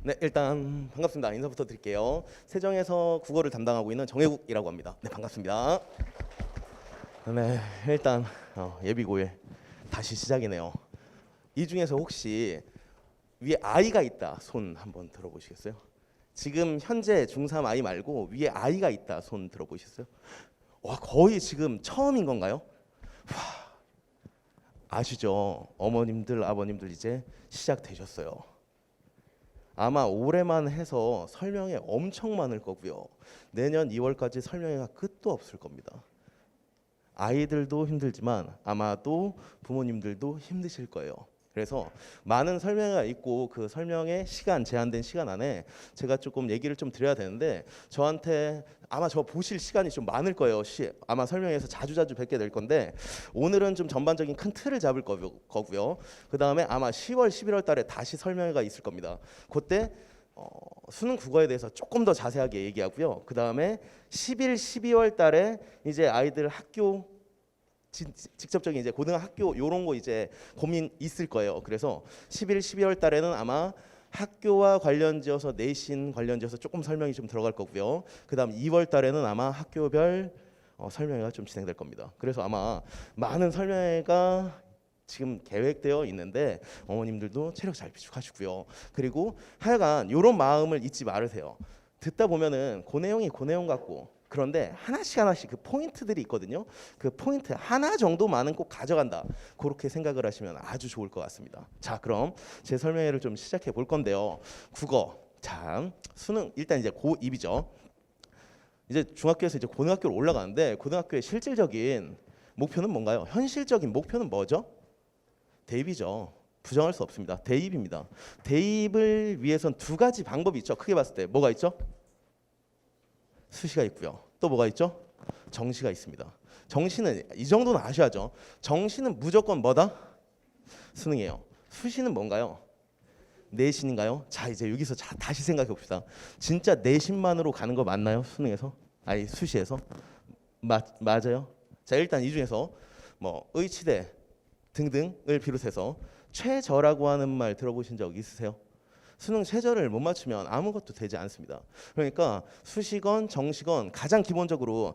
네, 일단 반갑습니다. 인사부터 드릴게요. 세정에서 국어를 담당하고 있는 정혜국이라고 합니다. 네, 반갑습니다. 네, 일단 예비고일 다시 시작이네요. 이 중에서 혹시 위에 아이가 있다 손 한번 들어보시겠어요? 지금 현재 중3 아이 말고 위에 아이가 있다 손 들어보셨어요? 와, 거의 지금 처음인 건가요? 와, 아시죠? 어머님들, 아버님들 이제 시작되셨어요. 아마 올해만 해서 설명회 엄청 많을 거고요. 내년 2월까지 설명회가 끝도 없을 겁니다. 아이들도 힘들지만 아마도 부모님들도 힘드실 거예요. 그래서 많은 설명회가 있고 그 설명회 시간, 제한된 시간 안에 제가 조금 얘기를 좀 드려야 되는데, 저한테 아마 저 보실 시간이 좀 많을 거예요. 아마 설명회에서 자주자주 뵙게 될 건데, 오늘은 좀 전반적인 큰 틀을 잡을 거고요. 그 다음에 아마 10월, 11월 달에 다시 설명회가 있을 겁니다. 그때 수능 국어에 대해서 조금 더 자세하게 얘기하고요. 그 다음에 11, 12월 달에 이제 아이들 학교 직접적인 이제 고등학교 요런 거 이제 고민 있을 거예요. 그래서 11, 12월 달에는 아마 학교와 관련지어서 내신 관련지어서 조금 설명이 좀 들어갈 거고요. 그다음 2월 달에는 아마 학교별 설명회가 좀 진행될 겁니다. 그래서 아마 많은 설명회가 지금 계획되어 있는데 어머님들도 체력 잘 비축하시고요. 그리고 하여간 이런 마음을 잊지 말으세요. 듣다 보면은 그 내용이 그 내용 같고, 그런데 하나씩 하나씩 그 포인트들이 있거든요. 그 포인트 하나 정도만은 꼭 가져간다, 그렇게 생각을 하시면 아주 좋을 것 같습니다. 자, 그럼 제 설명회를 좀 시작해 볼 건데요. 국어, 자, 수능 일단 이제 고2이죠. 이제 중학교에서 이제 고등학교로 올라가는데, 고등학교의 실질적인 목표는 뭔가요? 현실적인 목표는 뭐죠? 대입이죠. 부정할 수 없습니다. 대입입니다. 대입을 위해선 두 가지 방법이 있죠. 크게 봤을 때 뭐가 있죠? 수시가 있고요. 또 뭐가 있죠? 정시가 있습니다. 정시는 이 정도는 아셔야죠. 정시는 무조건 뭐다? 수능이에요. 수시는 뭔가요? 내신인가요? 자, 이제 여기서 다시 생각해 봅시다. 진짜 내신만으로 가는 거 맞나요? 수능에서? 아니, 수시에서? 맞아요. 자, 일단 이 중에서 뭐 의치대 등등을 비롯해서 최저라고 하는 말 들어보신 적 있으세요? 수능 최저를 못 맞추면 아무것도 되지 않습니다. 그러니까 수시건 정시건 가장 기본적으로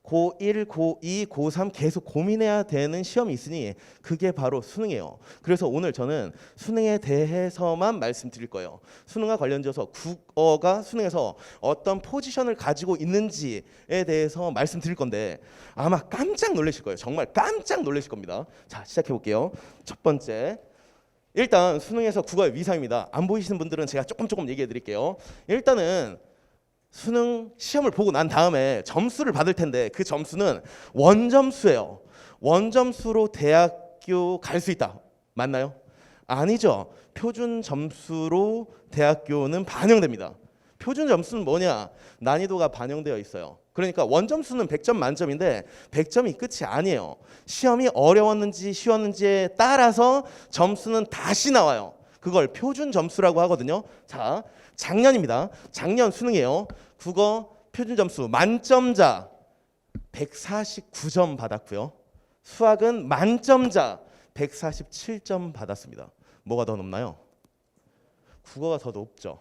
고1, 고2, 고3 계속 고민해야 되는 시험이 있으니 그게 바로 수능이에요. 그래서 오늘 저는 수능에 대해서만 말씀드릴 거예요. 수능과 관련돼서 국어가 수능에서 어떤 포지션을 가지고 있는지에 대해서 말씀드릴 건데 아마 깜짝 놀라실 거예요. 정말 깜짝 놀라실 겁니다. 자, 시작해 볼게요. 첫 번째, 일단 수능에서 국어의 위상입니다. 안 보이시는 분들은 제가 조금 얘기해 드릴게요. 일단은 수능 시험을 보고 난 다음에 점수를 받을 텐데 그 점수는 원점수예요. 원점수로 대학교 갈 수 있다. 맞나요? 아니죠. 표준 점수로 대학교는 반영됩니다. 표준 점수는 뭐냐? 난이도가 반영되어 있어요. 그러니까 원점수는 100점 만점인데 100점이 끝이 아니에요. 시험이 어려웠는지 쉬웠는지에 따라서 점수는 다시 나와요. 그걸 표준 점수라고 하거든요. 자, 작년입니다. 작년 수능이에요. 국어 표준 점수 만점자 149점 받았고요. 수학은 만점자 147점 받았습니다. 뭐가 더 높나요? 국어가 더 높죠.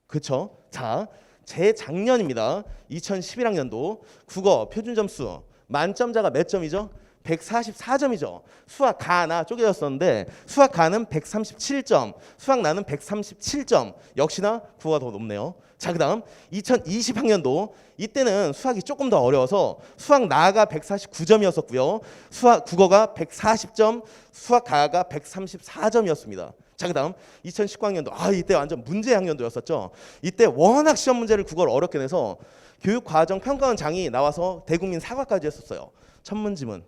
그렇죠? 자, 재작년입니다. 2011학년도 국어 표준 점수 만점자가 몇 점이죠? 144점이죠. 수학 가나 쪼개졌었는데 수학 가는 137점, 수학 나는 137점. 역시나 국어가 더 높네요. 자, 그다음 2020학년도 이때는 수학이 조금 더 어려워서 수학 나가 149점이었었고요. 수학 국어가 140점, 수학 가가 134점이었습니다. 자, 그다음 2019학년도 이때 완전 문제 학년도였었죠. 이때 워낙 시험 문제를 국어를 어렵게 내서 교육과정평가원장이 나와서 대국민 사과까지 했었어요. 천문지문.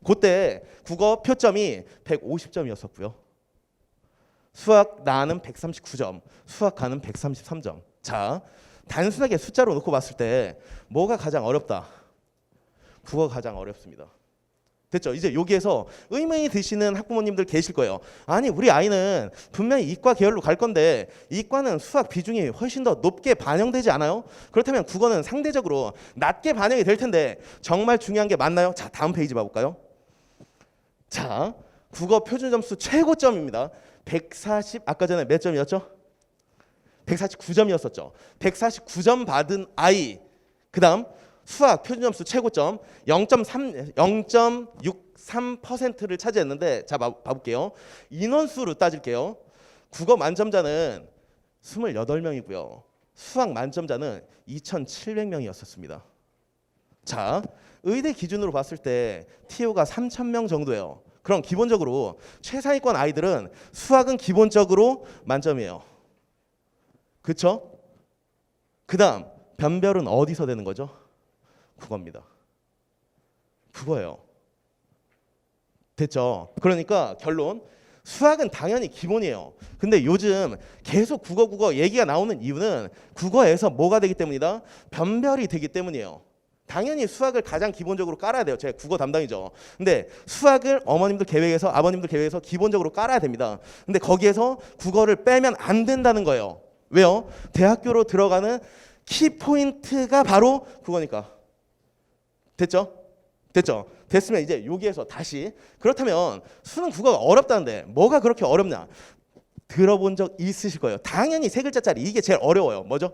그때 국어 표점이 150점이었었고요. 수학 나는 139점, 수학 가는 133점. 자, 단순하게 숫자로 놓고 봤을 때 뭐가 가장 어렵다? 국어가 가장 어렵습니다. 됐죠? 이제 여기에서 의문이 드시는 학부모님들 계실 거예요. 아니, 우리 아이는 분명히 이과 계열로 갈 건데 이과는 수학 비중이 훨씬 더 높게 반영되지 않아요? 그렇다면 국어는 상대적으로 낮게 반영이 될 텐데 정말 중요한 게 맞나요? 자, 다음 페이지 봐볼까요? 자, 국어 표준 점수 최고점입니다. 140, 아까 전에 몇 점이었죠? 149점이었었죠. 149점 받은 아이. 그다음 수학 표준점수 최고점 0.63%를 차지했는데 자 봐볼게요. 인원수로 따질게요. 국어 만점자는 28명이고요. 수학 만점자는 2,700명이었었습니다. 자, 의대 기준으로 봤을 때 TO가 3,000명 정도예요. 그럼 기본적으로 최상위권 아이들은 수학은 기본적으로 만점이에요. 그쵸? 그 다음 변별은 어디서 되는 거죠? 국어입니다. 국어예요. 됐죠? 그러니까 결론, 수학은 당연히 기본이에요. 근데 요즘 계속 국어 얘기가 나오는 이유는 국어에서 뭐가 되기 때문이다? 변별이 되기 때문이에요. 당연히 수학을 가장 기본적으로 깔아야 돼요. 제가 국어 담당이죠. 근데 수학을 어머님들 계획에서 아버님들 계획에서 기본적으로 깔아야 됩니다. 근데 거기에서 국어를 빼면 안 된다는 거예요. 왜요? 대학교로 들어가는 키포인트가 바로 국어니까. 됐죠? 됐죠? 됐으면 이제 여기에서 다시, 그렇다면 수능 국어가 어렵다는데 뭐가 그렇게 어렵냐? 들어본 적 있으실 거예요. 당연히 세 글자짜리 이게 제일 어려워요. 뭐죠?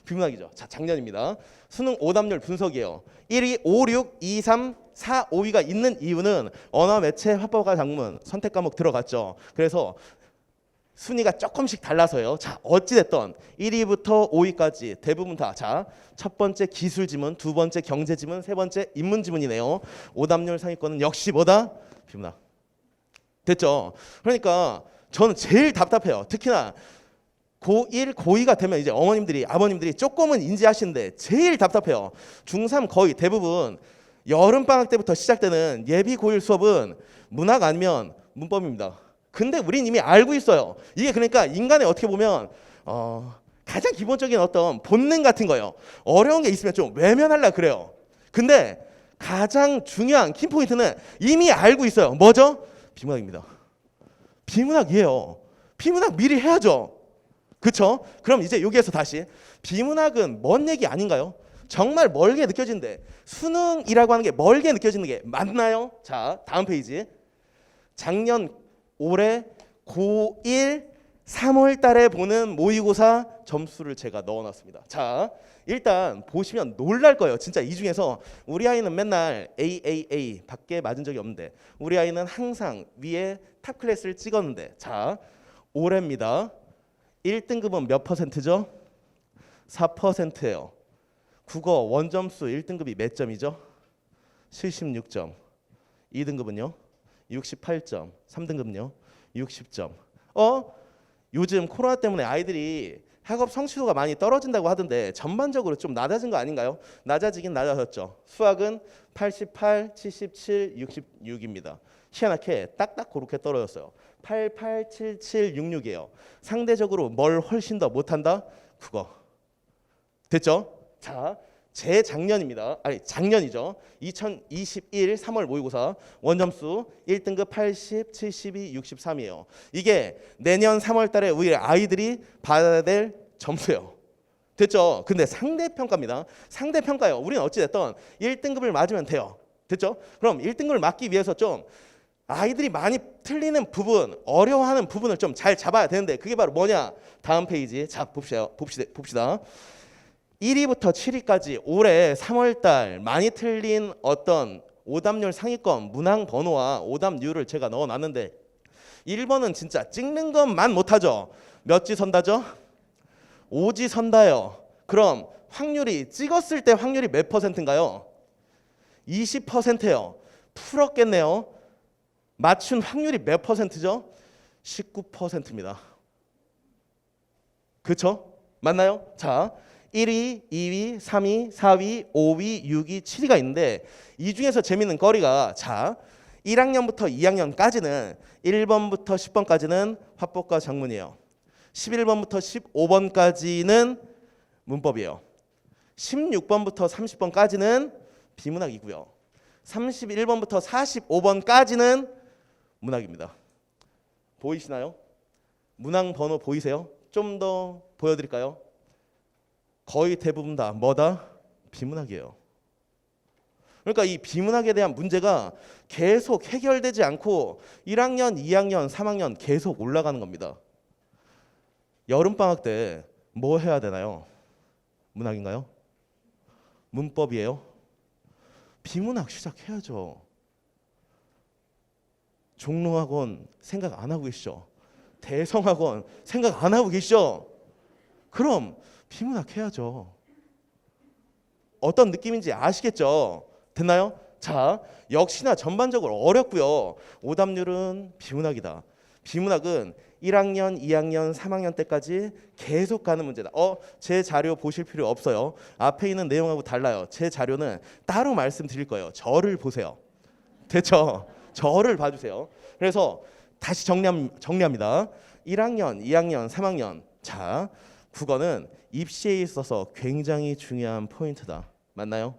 비문학이죠. 자, 작년입니다. 수능 오답률 분석이에요. 1위, 5, 6, 2, 3, 4, 5위가 있는 이유는 언어, 매체, 화법과 작문 선택 과목 들어갔죠. 그래서 순위가 조금씩 달라서요. 자, 어찌됐던 1위부터 5위까지 대부분 다, 자, 첫 번째 기술 지문, 두 번째 경제 지문, 세 번째 인문 지문이네요. 오답률 상위권은 역시 뭐다? 비문학. 됐죠? 그러니까 저는 제일 답답해요. 특히나 고1, 고2가 되면 이제 어머님들이, 아버님들이 조금은 인지하시는데 제일 답답해요. 중3 거의 대부분 여름방학 때부터 시작되는 예비 고1 수업은 문학 아니면 문법입니다. 근데 우린 이미 알고 있어요. 이게 그러니까 인간의 어떻게 보면 가장 기본적인 어떤 본능 같은 거예요. 어려운 게 있으면 좀 외면하려고 그래요. 근데 가장 중요한 키포인트는 이미 알고 있어요. 뭐죠? 비문학입니다. 비문학이에요. 비문학 미리 해야죠. 그렇죠? 그럼 이제 여기에서 다시 비문학은 먼 얘기 아닌가요? 정말 멀게 느껴지는데 수능이라고 하는 게 멀게 느껴지는 게 맞나요? 자, 다음 페이지. 작년 올해 고1 3월 달에 보는 모의고사 점수를 제가 넣어놨습니다. 자, 일단 보시면 놀랄 거예요. 진짜 이 중에서 우리 아이는 맨날 AAA 밖에 맞은 적이 없는데 우리 아이는 항상 위에 탑 클래스를 찍었는데, 자, 올해입니다. 1등급은 몇 퍼센트죠? 4%예요. 국어 원점수 1등급이 몇 점이죠? 76점. 2등급은요? 68점. 3등급은요? 60점. 요즘 코로나 때문에 아이들이 학업 성취도가 많이 떨어진다고 하던데 전반적으로 좀 낮아진 거 아닌가요? 낮아지긴 낮아졌죠. 수학은 88, 77, 66입니다. 희한하게 딱딱 그렇게 떨어졌어요. 88, 77, 66이에요. 상대적으로 뭘 훨씬 더 못한다? 국어. 됐죠? 자, 재작년입니다. 아니, 작년이죠. 2021 3월 모의고사 원점수 1등급 80, 72, 63이에요. 이게 내년 3월 달에 우리 아이들이 받아야 될 점수예요. 됐죠? 근데 상대평가입니다. 상대평가예요. 우리는 어찌됐든 1등급을 맞으면 돼요. 됐죠? 그럼 1등급을 맞기 위해서 좀 아이들이 많이 틀리는 부분, 어려워하는 부분을 좀 잘 잡아야 되는데 그게 바로 뭐냐? 다음 페이지. 자, 봅시다. 1위부터 7위까지 올해 3월달 많이 틀린 어떤 오답률 상위권 문항 번호와 오답률을 제가 넣어놨는데 1번은 진짜 찍는 것만 못하죠. 몇 지 선다죠? 5지 선다요. 그럼 확률이 찍었을 때 확률이 몇 퍼센트인가요? 20%예요. 풀었겠네요. 맞춘 확률이 몇 퍼센트죠? 19%입니다. 그렇죠? 맞나요? 자, 1위, 2위, 3위, 4위, 5위, 6위, 7위가 있는데 이 중에서 재밌는 거리가, 자, 1학년부터 2학년까지는 1번부터 10번까지는 화법과 작문이에요. 11번부터 15번까지는 문법이에요. 16번부터 30번까지는 비문학이고요. 31번부터 45번까지는 문학입니다. 보이시나요? 문항 번호 보이세요? 좀 더 보여드릴까요? 거의 대부분 다 뭐다? 비문학이에요. 그러니까 이 비문학에 대한 문제가 계속 해결되지 않고 1학년, 2학년, 3학년 계속 올라가는 겁니다. 여름방학 때 뭐 해야 되나요? 문학인가요? 문법이에요? 비문학 시작해야죠. 종로학원 생각 안 하고 계시죠? 대성학원 생각 안 하고 계시죠? 그럼 비문학 해야죠. 어떤 느낌인지 아시겠죠? 됐나요? 자, 역시나 전반적으로 어렵고요. 오답률은 비문학이다. 비문학은 1학년, 2학년, 3학년 때까지 계속 가는 문제다. 제 자료 보실 필요 없어요. 앞에 있는 내용하고 달라요. 제 자료는 따로 말씀드릴 거예요. 저를 보세요. 됐죠? 저를 봐주세요. 그래서 다시 정리합니다. 1학년, 2학년, 3학년. 자, 국어는 입시에 있어서 굉장히 중요한 포인트다. 맞나요?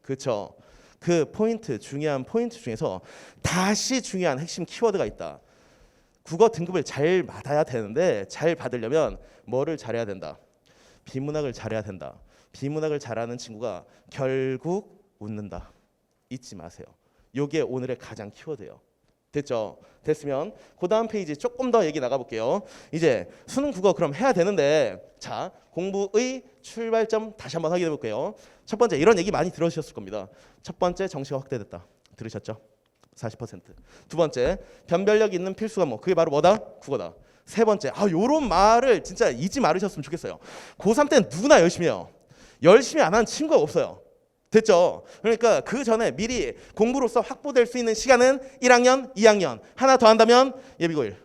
그렇죠? 그 포인트, 중요한 포인트 중에서 다시 중요한 핵심 키워드가 있다. 국어 등급을 잘 받아야 되는데 잘 받으려면 뭐를 잘해야 된다? 비문학을 잘해야 된다. 비문학을 잘하는 친구가 결국 웃는다. 잊지 마세요. 이게 오늘의 가장 키워드예요. 됐죠? 됐으면 그 다음 페이지 조금 더 얘기 나가볼게요. 이제 수능 국어 그럼 해야 되는데 자, 공부의 출발점 다시 한번 확인해 볼게요. 첫 번째 이런 얘기 많이 들으셨을 겁니다. 첫 번째 정시가 확대됐다. 들으셨죠? 40%. 두 번째 변별력 있는 필수 과목. 그게 바로 뭐다? 국어다. 세 번째 요런 말을 진짜 잊지 말으셨으면 좋겠어요. 고3 때는 누구나 열심히 해요. 열심히 안 하는 친구가 없어요. 됐죠? 그러니까 그 전에 미리 공부로서 확보될 수 있는 시간은 1학년, 2학년. 하나 더 한다면 예비고1.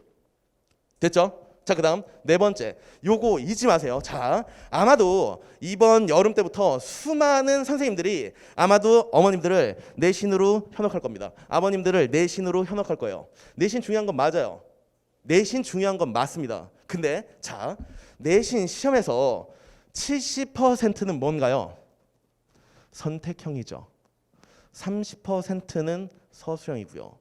됐죠? 자, 그 다음 네 번째 요거 잊지 마세요. 자, 아마도 이번 여름 때부터 수많은 선생님들이 아마도 어머님들을 내신으로 현혹할 겁니다. 아버님들을 내신으로 현혹할 거예요. 내신 중요한 건 맞아요. 내신 중요한 건 맞습니다. 근데 자, 내신 시험에서 70%는 뭔가요? 선택형이죠. 30%는 서술형이고요.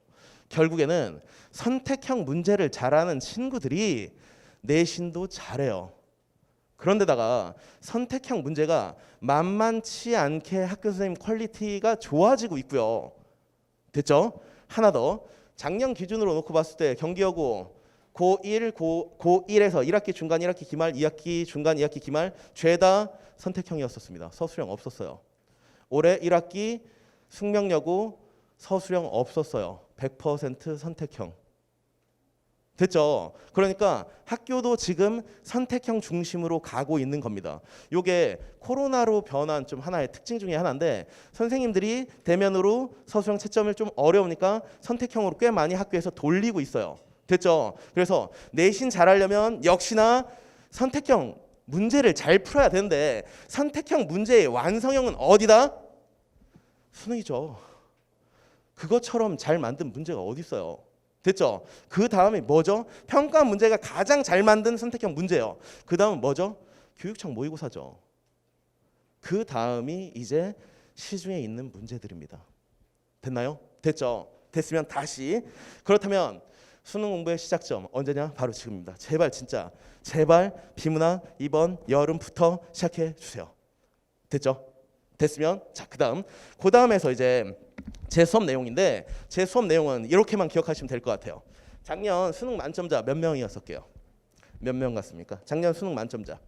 결국에는 선택형 문제를 잘하는 친구들이 내신도 잘해요. 그런데다가 선택형 문제가 만만치 않게 학교 선생님 퀄리티가 좋아지고 있고요. 됐죠? 하나 더. 작년 기준으로 놓고 봤을 때 경기여고 고1, 고1에서 1학기 중간, 1학기 기말, 2학기 중간, 2학기 기말 죄다 선택형이었었습니다. 서술형 없었어요. 올해 1학기 숙명여고 서술형 없었어요. 100% 선택형. 됐죠? 그러니까 학교도 지금 선택형 중심으로 가고 있는 겁니다. 이게 코로나로 변한 좀 하나의 특징 중에 하나인데 선생님들이 대면으로 서술형 채점을 좀 어려우니까 선택형으로 꽤 많이 학교에서 돌리고 있어요. 됐죠? 그래서 내신 잘하려면 역시나 선택형 문제를 잘 풀어야 되는데 선택형 문제의 완성형은 어디다? 수능이죠. 그것처럼 잘 만든 문제가 어디 있어요? 됐죠? 그 다음에 뭐죠? 평가 문제가 가장 잘 만든 선택형 문제예요. 그 다음은 뭐죠? 교육청 모의고사죠. 그 다음이 이제 시중에 있는 문제들입니다. 됐나요? 됐죠? 됐으면 다시 그렇다면 수능 공부의 시작점 언제냐? 바로 지금입니다. 제발 진짜 제발 비문학 이번 여름부터 시작해 주세요. 됐죠? 됐으면 자 그다음 그 다음에서 이제 제 수업 내용인데 제 수업 내용은 이렇게만 기억하시면 될 것 같아요. 작년 수능 만점자 몇 명이었을게요? 몇 명 같습니까? 작년 수능 만점자.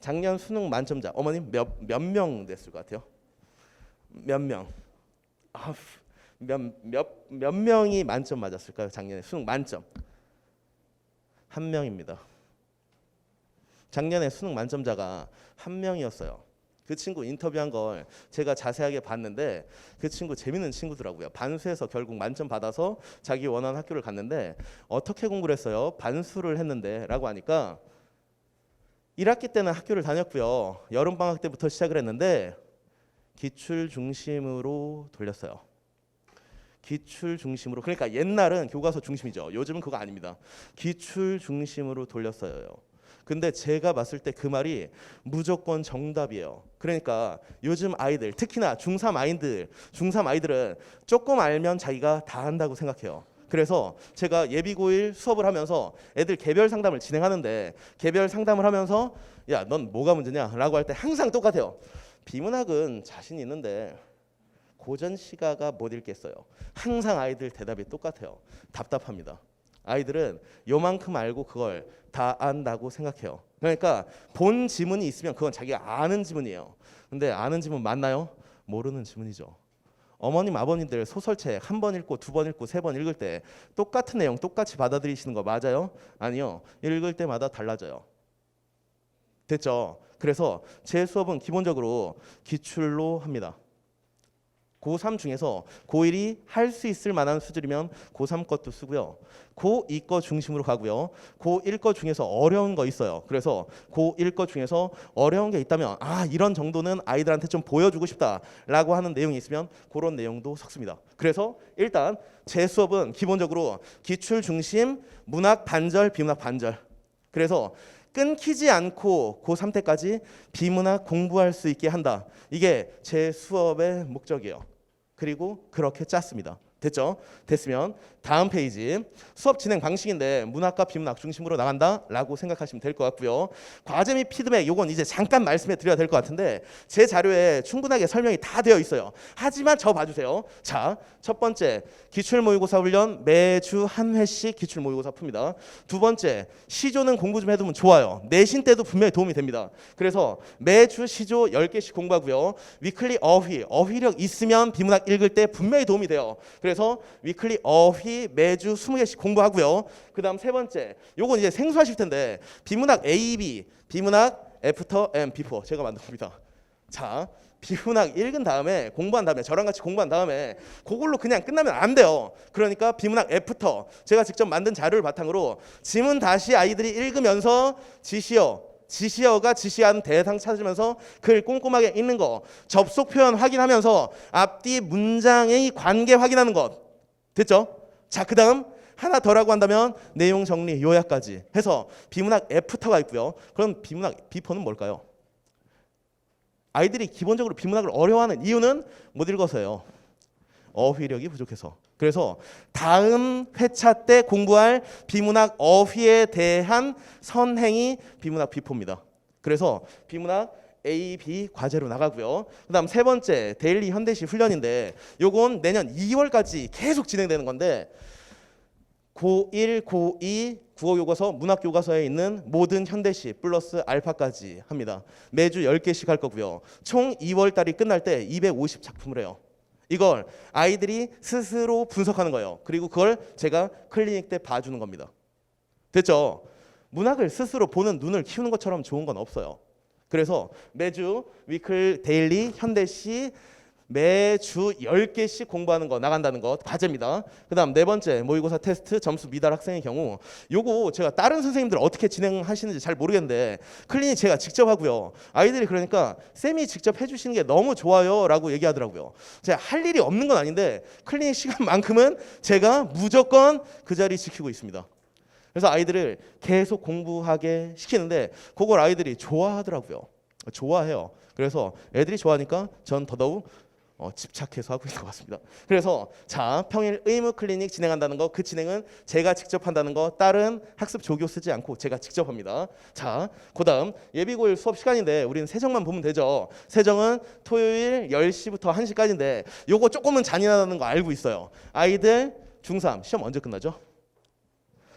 작년 수능 만점자 어머님 몇 명 됐을 것 같아요? 몇 명? 몇 명이 만점 맞았을까요? 작년에 수능 만점. 한 명입니다. 작년에 수능 만점자가 한 명이었어요. 그 친구 인터뷰한 걸 제가 자세하게 봤는데 그 친구 재밌는 친구더라고요. 반수해서 결국 만점 받아서 자기 원하는 학교를 갔는데 어떻게 공부를 했어요? 반수를 했는데 라고 하니까 1학기 때는 학교를 다녔고요. 여름방학 때부터 시작을 했는데 기출 중심으로 돌렸어요. 기출 중심으로. 그러니까 옛날은 교과서 중심이죠. 요즘은 그거 아닙니다. 기출 중심으로 돌렸어요. 근데 제가 봤을 때 그 말이 무조건 정답이에요. 그러니까 요즘 아이들 특히나 중3 아이들은 조금 알면 자기가 다 한다고 생각해요. 그래서 제가 예비고1 수업을 하면서 애들 개별 상담을 진행하는데 개별 상담을 하면서 야, 넌 뭐가 문제냐? 라고 할 때 항상 똑같아요. 비문학은 자신 있는데 고전 시가가 못 읽겠어요. 항상 아이들 대답이 똑같아요. 답답합니다. 아이들은 요만큼 알고 그걸 다 안다고 생각해요. 그러니까 본 지문이 있으면 그건 자기가 아는 지문이에요. 근데 아는 지문 맞나요? 모르는 지문이죠. 어머님 아버님들 소설책 한 번 읽고 두 번 읽고 세 번 읽을 때 똑같은 내용 똑같이 받아들이시는 거 맞아요? 아니요. 읽을 때마다 달라져요. 됐죠? 그래서 제 수업은 기본적으로 기출로 합니다. 고3 중에서 고1이 할 수 있을 만한 수준이면 고3 것도 쓰고요. 고2 거 중심으로 가고요. 고1 거 중에서 어려운 거 있어요. 그래서 고1 거 중에서 어려운 게 있다면 이런 정도는 아이들한테 좀 보여주고 싶다라고 하는 내용이 있으면 그런 내용도 섞습니다. 그래서 일단 제 수업은 기본적으로 기출 중심, 문학 반절, 비문학 반절. 그래서 끊기지 않고 고3 때까지 비문학 공부할 수 있게 한다. 이게 제 수업의 목적이에요. 그리고 그렇게 짰습니다. 됐죠? 됐으면 다음 페이지 수업 진행 방식인데 문학과 비문학 중심으로 나간다라고 생각하시면 될 것 같고요. 과제 및 피드백 요건 이제 잠깐 말씀해 드려야 될 것 같은데 제 자료에 충분하게 설명이 다 되어 있어요. 하지만 저 봐주세요. 자, 첫 번째 기출 모의고사 훈련 매주 한 회씩 기출 모의고사 풉니다. 두 번째 시조는 공부 좀 해두면 좋아요. 내신 때도 분명히 도움이 됩니다. 그래서 매주 시조 10개씩 공부하고요. 위클리 어휘력 있으면 비문학 읽을 때 분명히 도움이 돼요. 그래서 위클리 어휘 매주 20개씩 공부하고요. 그 다음 세 번째 요건 이제 생소하실 텐데 비문학 A, B, 비문학 애프터 and before 제가 만든 겁니다. 자, 비문학 읽은 다음에 공부한 다음에 저랑 같이 공부한 다음에 그걸로 그냥 끝나면 안 돼요. 그러니까 비문학 애프터 제가 직접 만든 자료를 바탕으로 지문 다시 아이들이 읽으면서 지시어가 지시하는 대상 찾으면서 글 꼼꼼하게 읽는 거, 접속 표현 확인하면서 앞뒤 문장의 관계 확인하는 것. 됐죠? 자, 그 다음 하나 더라고 한다면 내용 정리 요약까지 해서 비문학 애프터가 있고요. 그럼 비문학 비포는 뭘까요? 아이들이 기본적으로 비문학을 어려워하는 이유는 못 읽어서요. 어휘력이 부족해서. 그래서 다음 회차 때 공부할 비문학 어휘에 대한 선행이 비문학 비포입니다. 그래서 비문학 A, B 과제로 나가고요. 그다음 세 번째 데일리 현대시 훈련인데 요건 내년 2월까지 계속 진행되는 건데 고1, 고2 국어교과서, 문학교과서에 있는 모든 현대시 플러스 알파까지 합니다. 매주 10개씩 할 거고요. 총 2월 달이 끝날 때 250작품을 해요. 이걸 아이들이 스스로 분석하는 거예요. 그리고 그걸 제가 클리닉 때 봐주는 겁니다. 됐죠? 문학을 스스로 보는 눈을 키우는 것처럼 좋은 건 없어요. 그래서 매주 위클 데일리 현대시 매주 10개씩 공부하는 거 나간다는 것 과제입니다. 그 다음 네 번째 모의고사 테스트 점수 미달 학생의 경우 요거 제가 다른 선생님들 어떻게 진행하시는지 잘 모르겠는데 클리닉 제가 직접 하고요. 아이들이 그러니까 쌤이 직접 해주시는 게 너무 좋아요 라고 얘기하더라고요. 제가 할 일이 없는 건 아닌데 클리닉 시간만큼은 제가 무조건 그 자리 지키고 있습니다. 그래서 아이들을 계속 공부하게 시키는데 그걸 아이들이 좋아하더라고요. 좋아해요. 그래서 애들이 좋아하니까 전 더더욱 집착해서 하고 있는 것 같습니다. 그래서 자, 평일 의무 클리닉 진행한다는 거, 그 진행은 제가 직접 한다는 거, 다른 학습 조교 쓰지 않고 제가 직접 합니다. 자, 그다음 예비고일 수업 시간인데 우리는 세정만 보면 되죠. 세정은 토요일 10시부터 1시까지인데 요거 조금은 잔인하다는 거 알고 있어요. 아이들 중3 시험 언제 끝나죠?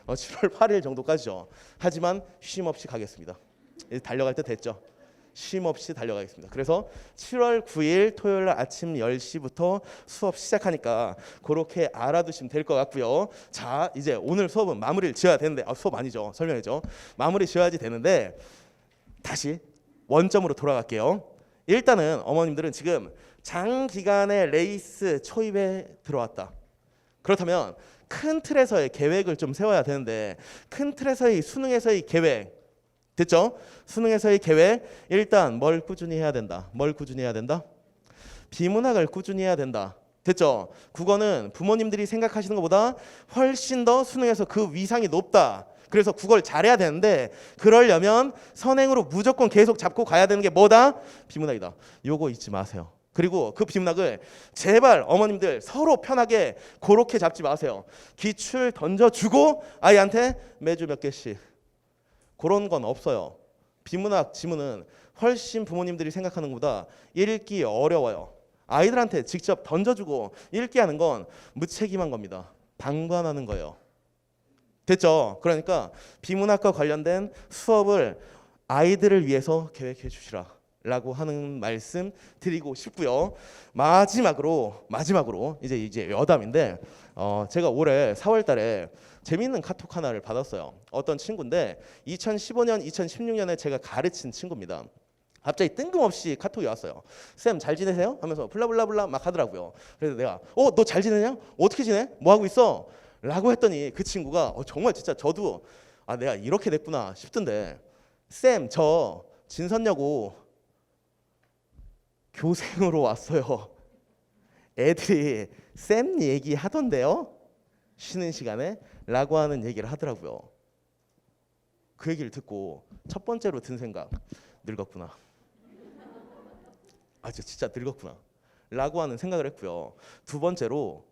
7월 8일 정도까지죠. 하지만 쉼 없이 가겠습니다. 달려갈 때 됐죠. 쉼 없이 달려가겠습니다. 그래서 7월 9일 토요일 아침 10시부터 수업 시작하니까 그렇게 알아두시면 될 것 같고요. 자, 이제 오늘 수업은 마무리를 지어야 되는데 수업 아니죠. 설명이죠. 마무리 지어야지 되는데 다시 원점으로 돌아갈게요. 일단은 어머님들은 지금 장기간의 레이스 초입에 들어왔다. 그렇다면 큰 틀에서의 계획을 좀 세워야 되는데 큰 틀에서의 수능에서의 계획 됐죠? 수능에서의 계획 일단 뭘 꾸준히 해야 된다. 뭘 꾸준히 해야 된다? 비문학을 꾸준히 해야 된다. 됐죠? 국어는 부모님들이 생각하시는 것보다 훨씬 더 수능에서 그 위상이 높다. 그래서 국어를 잘해야 되는데 그러려면 선행으로 무조건 계속 잡고 가야 되는 게 뭐다? 비문학이다. 요거 잊지 마세요. 그리고 그 비문학을 제발 어머님들 서로 편하게 그렇게 잡지 마세요. 기출 던져주고 아이한테 매주 몇 개씩 그런 건 없어요. 비문학 지문은 훨씬 부모님들이 생각하는 것보다 읽기 어려워요. 아이들한테 직접 던져주고 읽게 하는 건 무책임한 겁니다. 방관하는 거예요. 됐죠? 그러니까 비문학과 관련된 수업을 아이들을 위해서 계획해 주시라 라고 하는 말씀 드리고 싶고요. 마지막으로 이제 여담인데 제가 올해 4월 달에 재미있는 카톡 하나를 받았어요. 어떤 친구인데 2015년, 2016년에 제가 가르친 친구입니다. 갑자기 뜬금없이 카톡이 왔어요. 쌤 잘 지내세요? 하면서 블라블라블라 막 하더라고요. 그래서 내가 너 잘 지내냐? 어떻게 지내? 뭐 하고 있어? 라고 했더니 그 친구가 정말 진짜 저도 내가 이렇게 됐구나 싶던데 쌤 저 진선여고 교생으로 왔어요. 애들이 쌤 얘기 하던데요? 쉬는 시간에? 라고 하는 얘기를 하더라고요. 그 얘기를 듣고 첫 번째로 든 생각, 늙었구나. 진짜 늙었구나 라고 하는 생각을 했고요. 두 번째로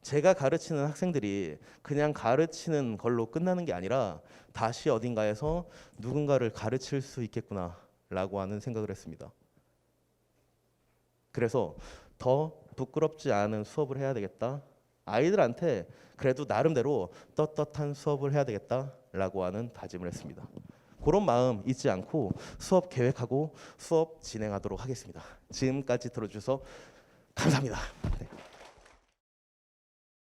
제가 가르치는 학생들이 그냥 가르치는 걸로 끝나는 게 아니라 다시 어딘가에서 누군가를 가르칠 수 있겠구나 라고 하는 생각을 했습니다. 그래서 더 부끄럽지 않은 수업을 해야 되겠다. 아이들한테 그래도 나름대로 떳떳한 수업을 해야 되겠다라고 하는 다짐을 했습니다. 그런 마음 잊지 않고 수업 계획하고 수업 진행하도록 하겠습니다. 지금까지 들어주셔서 감사합니다. 네.